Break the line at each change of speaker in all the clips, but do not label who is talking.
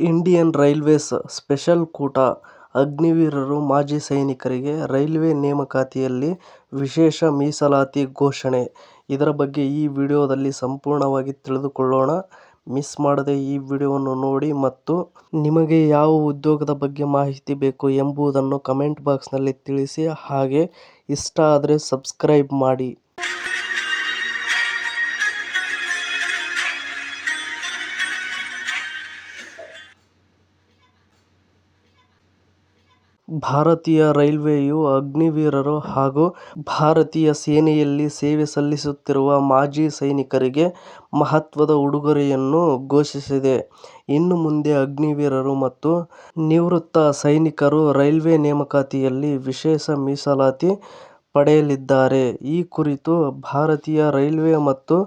Indian railways special Kota ಅಗ್ನಿವೀರರು ಮಾಜಿ ಸೈನಿಕರಿಗೆ railway ನೇಮಕಾತಿಯಲ್ಲಿ ವಿಶೇಷ ಮೀಸಲಾತಿ ಘೋಷಣೆ. ಇದರ ಬಗ್ಗೆ ಈ ವಿಡಿಯೋದಲ್ಲಿ ಸಂಪೂರ್ಣವಾಗಿ ತಿಳಿದುಕೊಳ್ಳೋಣ. ಮಿಸ್ ಮಾಡದೆ ಈ ವಿಡಿಯೋವನ್ನು ನೋಡಿ ಮತ್ತು ನಿಮಗೆ ಯಾವ ಉದ್ಯೋಗದ ಬಗ್ಗೆ ಮಾಹಿತಿ ಬೇಕು ಎಂಬುದನ್ನು ಕಮೆಂಟ್ ಬಾಕ್ಸ್ನಲ್ಲಿ ತಿಳಿಸಿ. ಹಾಗೆ ಇಷ್ಟ ಆದರೆ ಸಬ್ಸ್ಕ್ರೈಬ್ ಮಾಡಿ. ಭಾರತೀಯ ರೈಲ್ವೆಯು ಅಗ್ನಿವೀರರು ಹಾಗೂ ಭಾರತೀಯ ಸೇನೆಯಲ್ಲಿ ಸೇವೆ ಸಲ್ಲಿಸುತ್ತಿರುವ ಮಾಜಿ ಸೈನಿಕರಿಗೆ ಮಹತ್ವದ ಉಡುಗೊರೆಯನ್ನು ಘೋಷಿಸಿದೆ. ಇನ್ನು ಮುಂದೆ ಅಗ್ನಿವೀರರು ಮತ್ತು ನಿವೃತ್ತ ಸೈನಿಕರು ರೈಲ್ವೆ ನೇಮಕಾತಿಯಲ್ಲಿ ವಿಶೇಷ ಮೀಸಲಾತಿ ಪಡೆಯಲಿದ್ದಾರೆ. ಈ ಕುರಿತು ಭಾರತೀಯ ರೈಲ್ವೆ ಮತ್ತು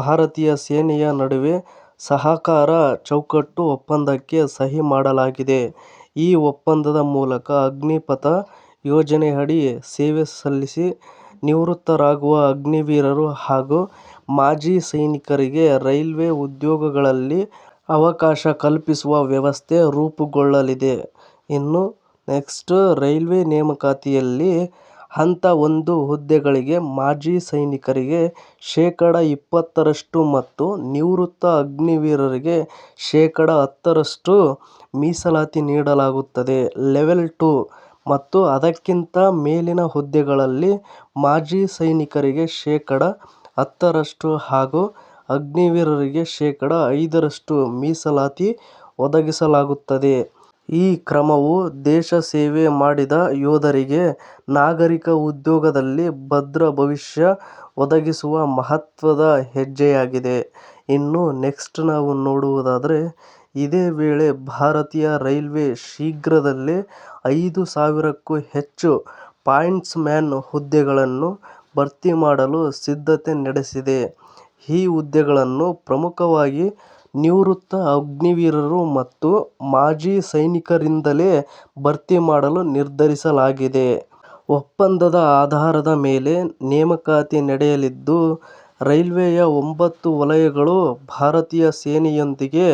ಭಾರತೀಯ ಸೇನೆಯ ನಡುವೆ ಸಹಕಾರ ಚೌಕಟ್ಟು ಒಪ್ಪಂದಕ್ಕೆ ಸಹಿ ಮಾಡಲಾಗಿದೆ. ಈ ಒಪ್ಪಂದದ ಮೂಲಕ ಅಗ್ನಿಪಥ ಯೋಜನೆಯಡಿ ಸೇವೆ ಸಲ್ಲಿಸಿ ನಿವೃತ್ತರಾಗುವ ಅಗ್ನಿವೀರರು ಹಾಗೂ ಮಾಜಿ ಸೈನಿಕರಿಗೆ ರೈಲ್ವೆ ಉದ್ಯೋಗಗಳಲ್ಲಿ ಅವಕಾಶ ಕಲ್ಪಿಸುವ ವ್ಯವಸ್ಥೆ ರೂಪುಗೊಳ್ಳಲಿದೆ. ಇನ್ನು ನೆಕ್ಸ್ಟ್ ರೈಲ್ವೆ ನೇಮಕಾತಿಯಲ್ಲಿ ಹಂತ 1 ಹುದ್ದೆಗಳಿಗೆ ಮಾಜಿ ಸೈನಿಕರಿಗೆ ಶೇಕಡಾ 20% ಮತ್ತು ನಿವೃತ್ತ ಅಗ್ನಿವೀರರಿಗೆ ಶೇಕಡಾ 10% ಮೀಸಲಾತಿ ನೀಡಲಾಗುತ್ತದೆ. ಲೆವೆಲ್ 2 ಮತ್ತು ಅದಕ್ಕಿಂತ ಮೇಲಿನ ಹುದ್ದೆಗಳಲ್ಲಿ ಮಾಜಿ ಸೈನಿಕರಿಗೆ ಶೇಕಡಾ 10% ಹಾಗೂ ಅಗ್ನಿವೀರರಿಗೆ ಶೇಕಡಾ 5% ಮೀಸಲಾತಿ ಒದಗಿಸಲಾಗುತ್ತದೆ. ಈ ಕ್ರಮವು ದೇಶ ಸೇವೆ ಮಾಡಿದ ಯೋಧರಿಗೆ ನಾಗರಿಕ ಉದ್ಯೋಗದಲ್ಲಿ ಭದ್ರ ಭವಿಷ್ಯ ಒದಗಿಸುವ ಮಹತ್ವದ ಹೆಜ್ಜೆಯಾಗಿದೆ. ಇನ್ನು ನೆಕ್ಸ್ಟ್ ನಾವು ನೋಡುವುದಾದರೆ, ಇದೇ ವೇಳೆ ಭಾರತೀಯ ರೈಲ್ವೆ ಶೀಘ್ರದಲ್ಲೇ 5,000ಕ್ಕೂ ಹೆಚ್ಚು ಪಾಯಿಂಟ್ಸ್ ಮ್ಯಾನ್ ಹುದ್ದೆಗಳನ್ನು ಭರ್ತಿ ಮಾಡಲು ಸಿದ್ಧತೆ ನಡೆಸಿದೆ. ಈ ಹುದ್ದೆಗಳನ್ನು ಪ್ರಮುಖವಾಗಿ ನಿವೃತ್ತ ಅಗ್ನಿವೀರರು ಮತ್ತು ಮಾಜಿ ಸೈನಿಕರಿಂದಲೇ ಭರ್ತಿ ಮಾಡಲು ನಿರ್ಧರಿಸಲಾಗಿದೆ. ಒಪ್ಪಂದದ ಆಧಾರದ ಮೇಲೆ ನೇಮಕಾತಿ ನಡೆಯಲಿದ್ದು, ರೈಲ್ವೆಯ 9 ವಲಯಗಳು ಭಾರತೀಯ ಸೇನೆಯೊಂದಿಗೆ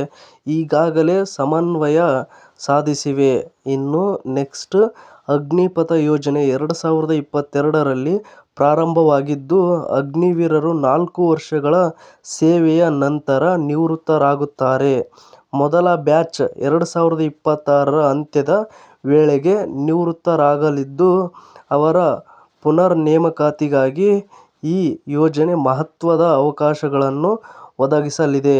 ಈಗಾಗಲೇ ಸಮನ್ವಯ ಸಾಧಿಸಿವೆ. ಇನ್ನು ನೆಕ್ಸ್ಟ್ ಅಗ್ನಿಪಥ ಯೋಜನೆ 2022ರಲ್ಲಿ ಪ್ರಾರಂಭವಾಗಿದ್ದು, ಅಗ್ನಿವೀರರು 4 ವರ್ಷಗಳ ಸೇವೆಯ ನಂತರ ನಿವೃತ್ತರಾಗುತ್ತಾರೆ. ಮೊದಲ ಬ್ಯಾಚ್ 2026ರ ಅಂತ್ಯದ ವೇಳೆಗೆ ನಿವೃತ್ತರಾಗಲಿದ್ದು, ಅವರ ಪುನರ್ ನೇಮಕಾತಿಗಾಗಿ ಈ ಯೋಜನೆ ಮಹತ್ವದ ಅವಕಾಶಗಳನ್ನು ಒದಗಿಸಲಿದೆ.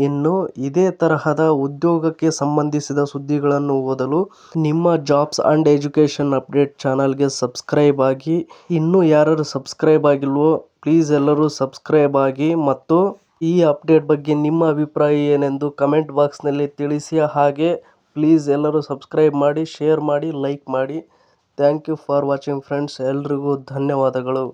ಇನ್ನು ಇದೇ ತರಹದ ಉದ್ಯೋಗಕ್ಕೆ ಸಂಬಂಧಿಸಿದ ಸುದ್ದಿಗಳನ್ನು ಓದಲು ನಿಮ್ಮ ಜಾಬ್ಸ್ ಅಂಡ್ ಎಜುಕೇಷನ್ ಅಪ್ಡೇಟ್ ಚಾನಲ್ಗೆ ಸಬ್ಸ್ಕ್ರೈಬ್ ಆಗಿ. ಇನ್ನೂ ಯಾರು ಸಬ್ಸ್ಕ್ರೈಬ್ ಆಗಿಲ್ವೋ ಪ್ಲೀಸ್ ಎಲ್ಲರೂ ಸಬ್ಸ್ಕ್ರೈಬ್ ಆಗಿ ಮತ್ತು ಈ ಅಪ್ಡೇಟ್ ಬಗ್ಗೆ ನಿಮ್ಮ ಅಭಿಪ್ರಾಯ ಏನೆಂದು ಕಮೆಂಟ್ ಬಾಕ್ಸ್ನಲ್ಲಿ ತಿಳಿಸಿ. ಹಾಗೆ ಪ್ಲೀಸ್ ಎಲ್ಲರೂ ಸಬ್ಸ್ಕ್ರೈಬ್ ಮಾಡಿ, ಶೇರ್ ಮಾಡಿ, ಲೈಕ್ ಮಾಡಿ. Thank you for watching friends. ಎಲ್ರಿಗೂ ಧನ್ಯವಾದಗಳು.